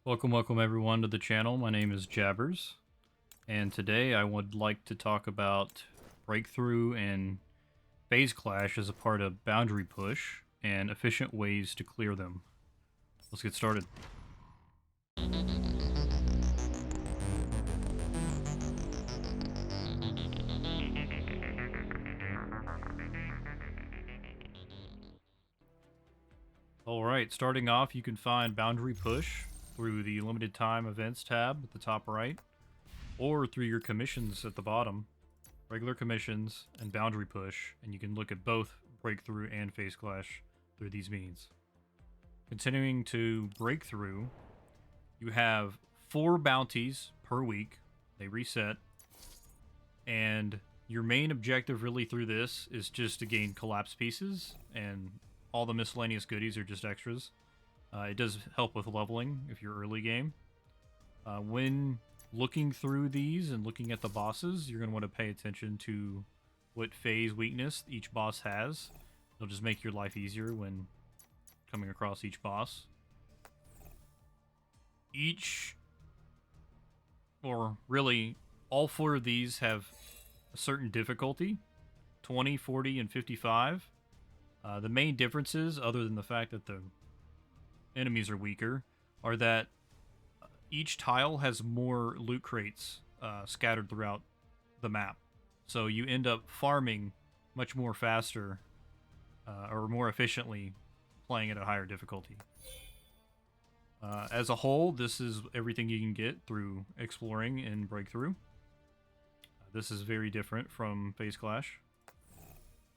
Welcome everyone to the channel. My name is Jabbers, and today I would like to talk about breakthrough and phase clash as a part of boundary push and efficient ways to clear them. Let's get started. Alright, starting off, you can find boundary push through the limited time events tab at the top right, or through your commissions at the bottom. Regular commissions and boundary push, and you can look at both breakthrough and phase clash through these means. Continuing to breakthrough, you have 4 bounties per week. They reset, and your main objective really through this is just to gain collapse pieces, and all the miscellaneous goodies are just extras. It does help with leveling if you're early game. When looking through these and looking at the bosses, you're going to want to pay attention to what phase weakness each boss has. It'll just make your life easier when coming across each boss. Or really, all 4 of these have a certain difficulty, 20, 40, and 55. The main differences, other than the fact that the enemies are weaker, are that each tile has more loot crates scattered throughout the map. So you end up farming much more faster or more efficiently playing at a higher difficulty. As a whole, this is everything you can get through exploring and breakthrough. This is very different from Phase Clash.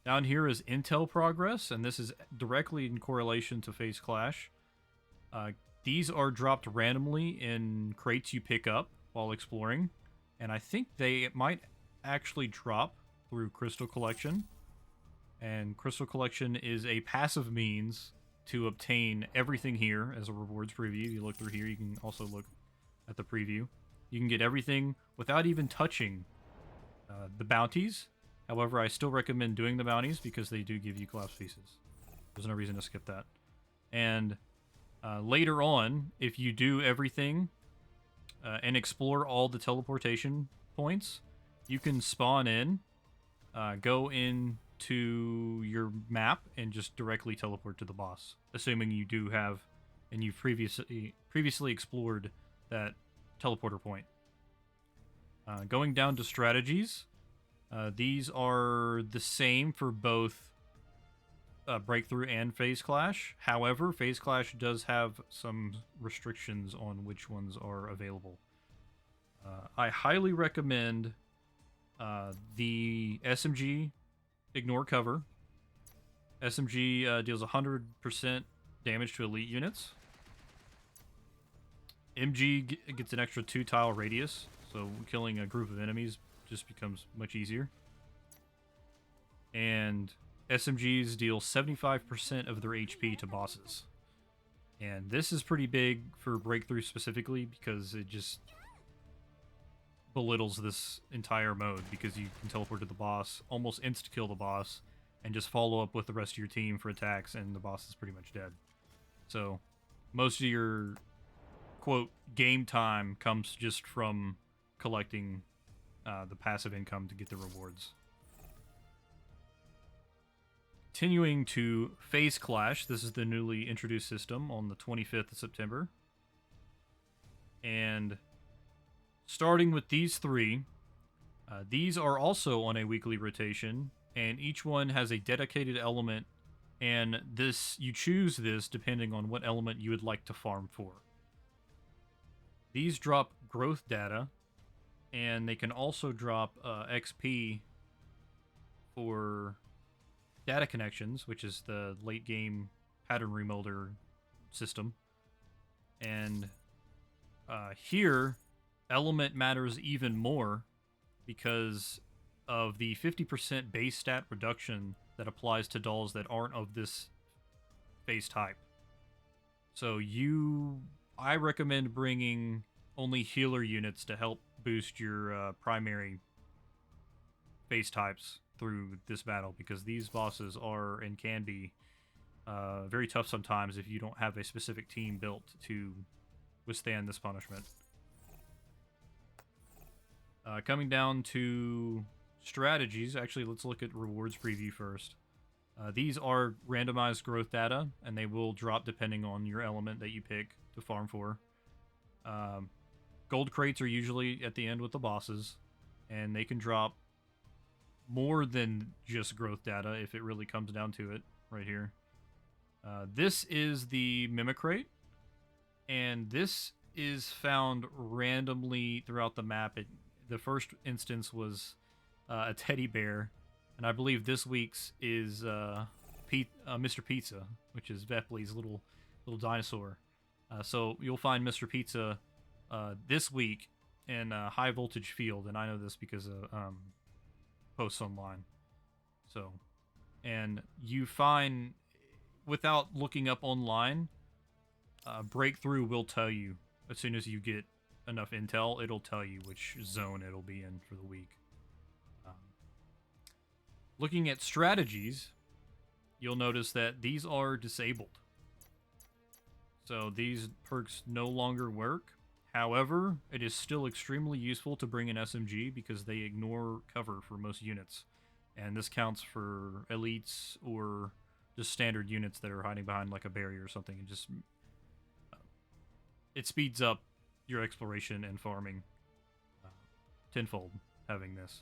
Down here is intel progress, and this is directly in correlation to Phase Clash. These are dropped randomly in crates you pick up while exploring, and I think they might actually drop through Crystal Collection. And Crystal Collection is a passive means to obtain everything here as a rewards preview. You look through here, you can also look at the preview. You can get everything without even touching the bounties. However, I still recommend doing the bounties because they do give you collapse pieces. There's no reason to skip that. And later on, if you do everything and explore all the teleportation points, you can spawn in, go into your map, and just directly teleport to the boss, assuming you do have, and you've previously explored that teleporter point. Going down to strategies, these are the same for both breakthrough and phase clash. However, phase clash does have some restrictions on which ones are available. I highly recommend the SMG ignore cover. SMG deals 100% damage to elite units. MG gets an extra 2 tile radius, so killing a group of enemies just becomes much easier. And SMGs deal 75% of their HP to bosses. And this is pretty big for breakthrough specifically because it just belittles this entire mode, because you can teleport to the boss, almost insta-kill the boss, and just follow up with the rest of your team for attacks, and the boss is pretty much dead. So most of your, quote, game time comes just from collecting the passive income to get the rewards. Continuing to Phase Clash, this is the newly introduced system on the 25th of September. And starting with these 3, these are also on a weekly rotation, and each one has a dedicated element, and you choose this depending on what element you would like to farm for. These drop growth data, and they can also drop XP for data connections, which is the late game pattern remolder system. And here, element matters even more because of the 50% base stat reduction that applies to dolls that aren't of this phase type. So I recommend bringing only healer units to help boost your primary phase types through this battle, because these bosses are and can be very tough sometimes if you don't have a specific team built to withstand this punishment. Coming down to strategies, actually, let's look at rewards preview first. These are randomized growth data, and they will drop depending on your element that you pick to farm for. Gold crates are usually at the end with the bosses, and they can drop more than just growth data if it really comes down to it, right here. This is the Mimic Crate, and this is found randomly throughout the map. The first instance was a teddy bear, and I believe this week's is Mr. Pizza, which is Vepley's little dinosaur. So you'll find Mr. Pizza this week in High Voltage Field, and I know this because of posts online. So, and you find, without looking up online, Breakthrough will tell you as soon as you get enough intel. It'll tell you which zone it'll be in for the week. Looking at strategies, you'll notice that these are disabled. So these perks no longer work. However, it is still extremely useful to bring an SMG because they ignore cover for most units. And this counts for elites or just standard units that are hiding behind like a barrier or something. And just it speeds up your exploration and farming tenfold having this.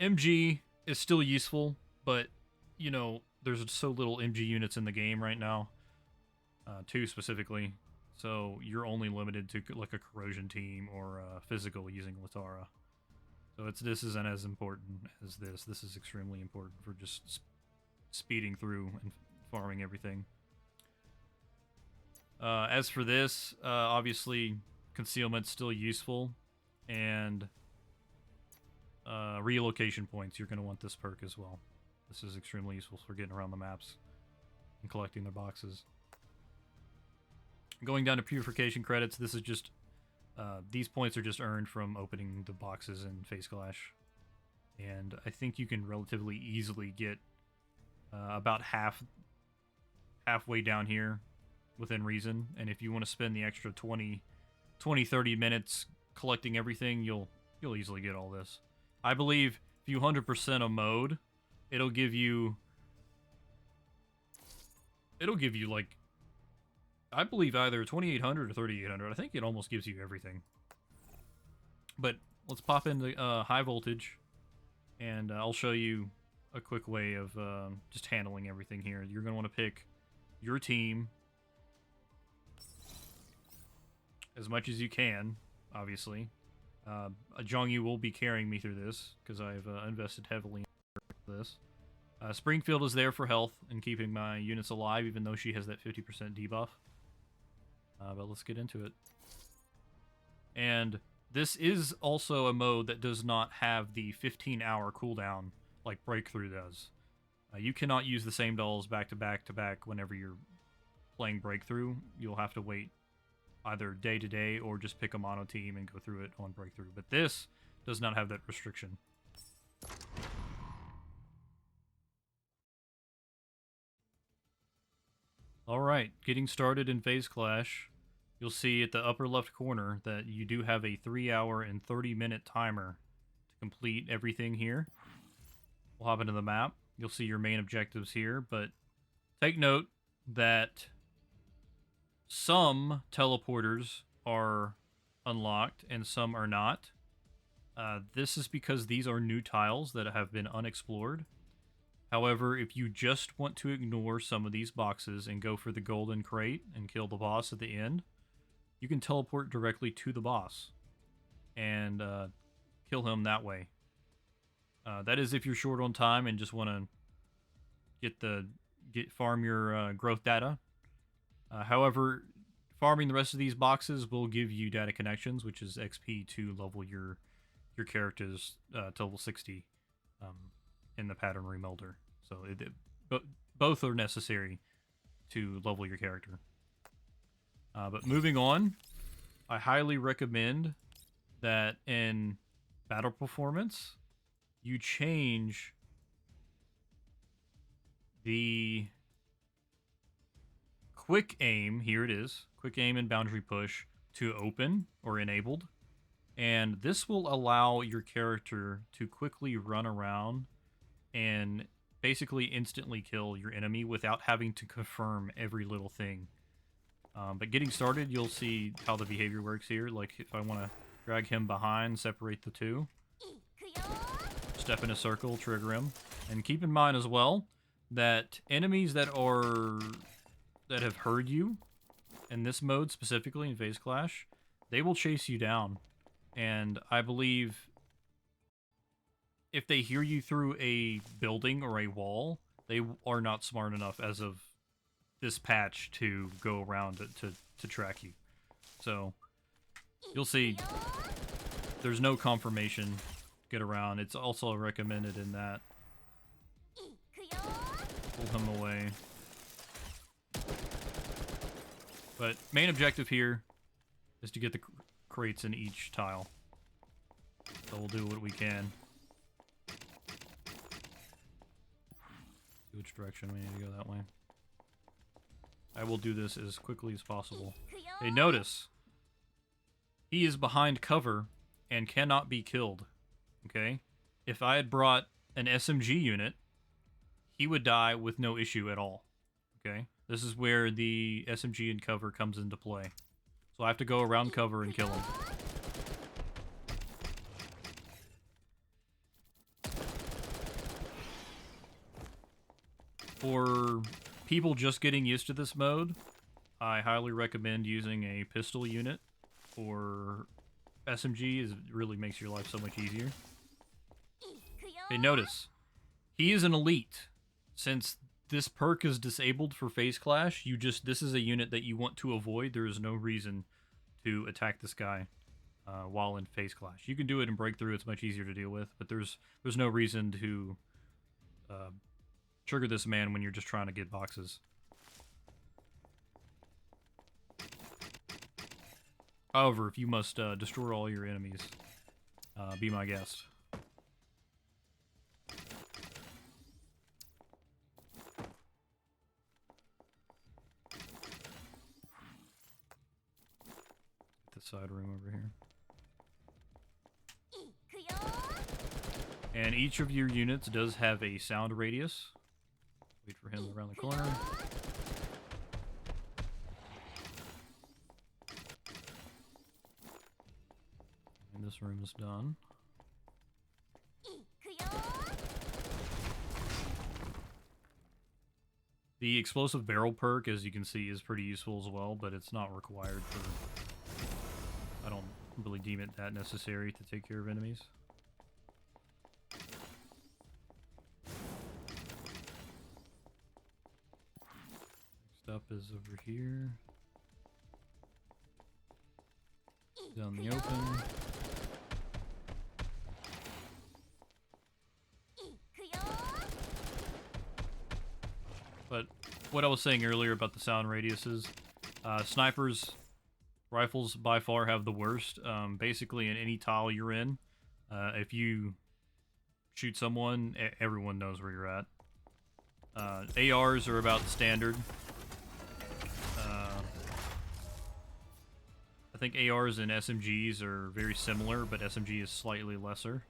MG is still useful, but you know, there's so little MG units in the game right now. 2 specifically, so you're only limited to like a corrosion team or physical using Latara. So this isn't as important as this. This is extremely important for just speeding through and farming everything. As for this, obviously concealment's still useful, and relocation points, you're going to want this perk as well. This is extremely useful for getting around the maps and collecting their boxes. Going down to purification credits, this is just these points are just earned from opening the boxes in Face Clash, and I think you can relatively easily get about halfway down here within reason. And if you want to spend the extra 20, 30 minutes collecting everything, you'll easily get all this. I believe if you 100% a mode, it'll give you like, I believe either 2800 or 3800. I think it almost gives you everything. But let's pop into high voltage, and I'll show you a quick way of just handling everything here. You're going to want to pick your team as much as you can, obviously. Jongyu will be carrying me through this because I've invested heavily in this. Springfield is there for health and keeping my units alive, even though she has that 50% debuff. But let's get into it. And this is also a mode that does not have the 15-hour cooldown like Breakthrough does. You cannot use the same dolls back to back to back whenever you're playing Breakthrough. You'll have to wait either day to day or just pick a mono team and go through it on Breakthrough. But this does not have that restriction. Alright, getting started in Phase Clash. You'll see at the upper left corner that you do have a 3-hour and 30-minute timer to complete everything here. We'll hop into the map. You'll see your main objectives here, but take note that some teleporters are unlocked and some are not. This is because these are new tiles that have been unexplored. However, if you just want to ignore some of these boxes and go for the golden crate and kill the boss at the end, you can teleport directly to the boss and kill him that way. That is if you're short on time and just want to farm your growth data. However, farming the rest of these boxes will give you data connections, which is XP to level your characters to level 60 in the pattern remelder. So both are necessary to level your character. But moving on, I highly recommend that in battle performance, you change the quick aim, here it is, quick aim and boundary push to open or enabled. And this will allow your character to quickly run around and basically instantly kill your enemy without having to confirm every little thing. But getting started, you'll see how the behavior works here. Like if I want to drag him behind, separate the two, step in a circle, trigger him. And keep in mind as well that enemies that have heard you in this mode, specifically in Phase Clash, they will chase you down. And I believe if they hear you through a building or a wall, they are not smart enough as of this patch to go around to track you. So you'll see there's no confirmation get around. It's also recommended in that. Pull him away. But main objective here is to get the crates in each tile. So we'll do what we can. Which direction we need to go that way. I will do this as quickly as possible. Hey, notice he is behind cover and cannot be killed. Okay? If I had brought an SMG unit, he would die with no issue at all. Okay? This is where the SMG and cover comes into play. So I have to go around cover and kill him. For people just getting used to this mode, I highly recommend using a pistol unit or SMG. It really makes your life so much easier. Okay, notice, he is an elite. Since this perk is disabled for Phase Clash, this is a unit that you want to avoid. There is no reason to attack this guy while in Phase Clash. You can do it in Breakthrough, it's much easier to deal with, but there's no reason to trigger this man when you're just trying to get boxes. However, if you must destroy all your enemies, be my guest. The side room over here. And each of your units does have a sound radius. Wait for him around the corner. And this room is done. The explosive barrel perk, as you can see, is pretty useful as well, but it's not required for... I don't really deem it that necessary to take care of enemies. Next up is over here. Down the open. But what I was saying earlier about the sound radiuses, snipers, rifles by far have the worst. Basically, in any tile you're in, if you shoot someone, everyone knows where you're at. ARs are about standard. I think ARs and SMGs are very similar, but SMG is slightly lesser.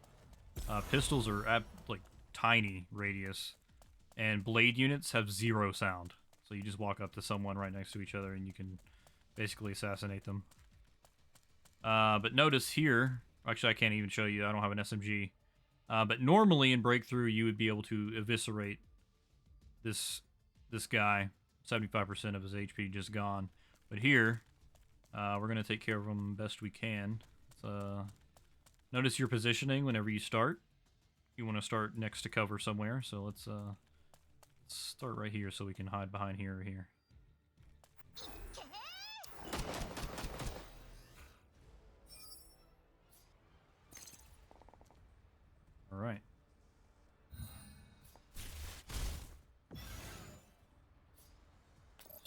Pistols are at like tiny radius, and blade units have 0 sound. So you just walk up to someone right next to each other and you can basically assassinate them. But notice here, actually I can't even show you, I don't have an SMG. But normally in Breakthrough you would be able to eviscerate this guy. 75% of his HP just gone. But here, we're going to take care of him best we can. Notice your positioning whenever you start. You want to start next to cover somewhere, so let's start right here so we can hide behind here or here. Alright.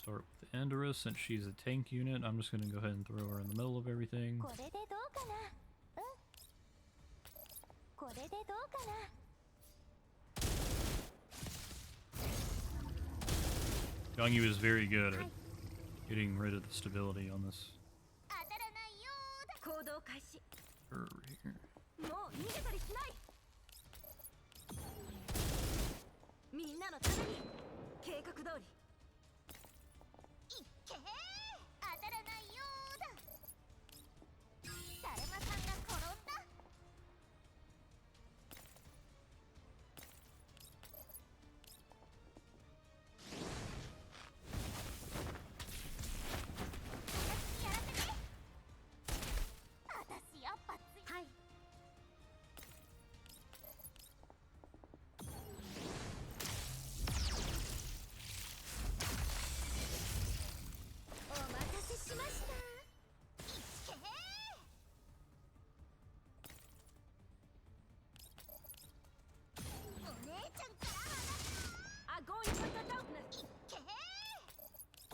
Start with Endorus, since she's a tank unit. I'm just going to go ahead and throw her in the middle of everything. Gongyu is very good at Getting rid of the stability on this curve here. もう逃げたりしない。みんなのために計画通り。いっけー、当たらないようだ。だるまさんが転んだ。やらせて。私やっぱつい。はい。お待たせしました。いっけー。お姉ちゃんからはな。Going for the darkness。いっけー。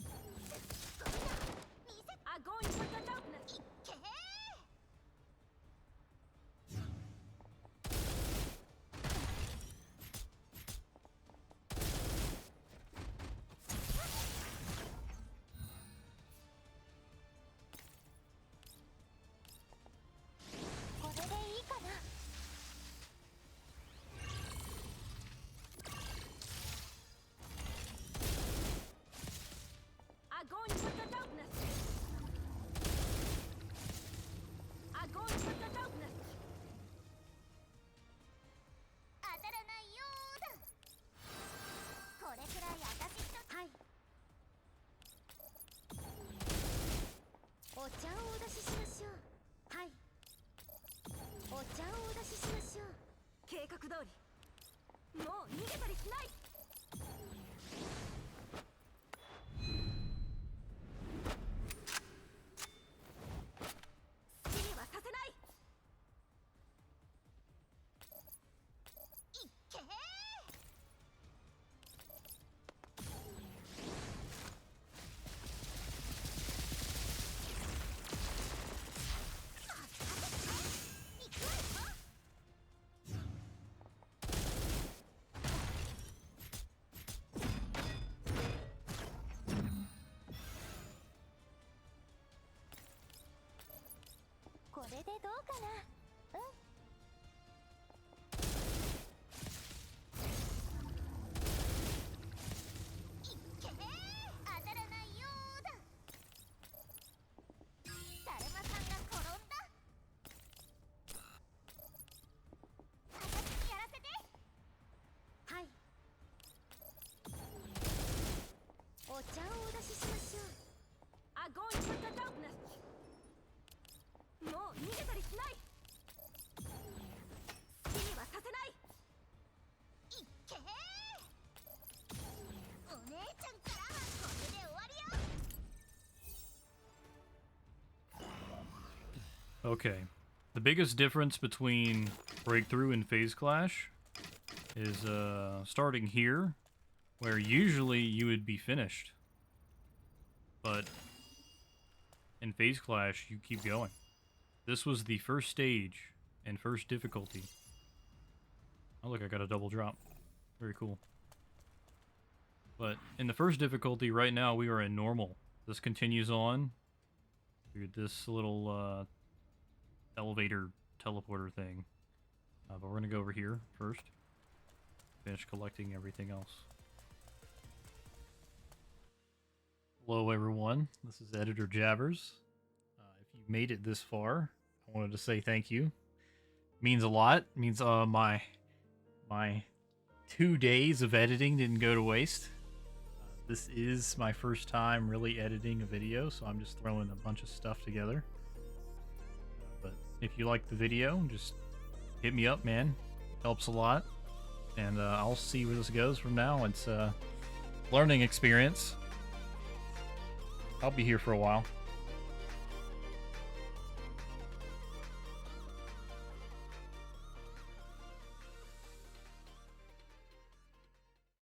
すごいな。見せ。Going for the darkness。いっけー。これでいいかな。Going for the darkness. Going for the darkness. 当たらないようだ。これくらい私と。はい。お茶をお出ししましょう。はい。お茶をお出ししましょう。計画通り。もう逃げたりしない。好きにはさせない。いっけー。行くわよ。これでどうかな。うん。いっけー、当たらないようだ。だるまさんが転んだ。私にやらせて。はい。お茶をお出ししましょう。Going for the darkness。もう逃げたりしない。好きにはさせない。いっけー。お姉ちゃんからはこれで終わりよ。 Okay. The biggest difference between Breakthrough and Phase Clash is starting here, where usually you would be finished. But in Phase Clash, you keep going. This was the first stage and first difficulty. Oh look, I got a double drop. Very cool. But in the first difficulty, right now, we are in normal. This continues on through this little elevator teleporter thing. But we're going to go over here first. Finish collecting everything else. Hello everyone, this is Editor Jabbers. If you made it this far, I wanted to say thank you. Means a lot. Means my 2 days of editing didn't go to waste. This is my first time really editing a video, so I'm just throwing a bunch of stuff together. But if you like the video, just hit me up, man. It helps a lot. And I'll see where this goes from now. It's a learning experience. I'll be here for a while.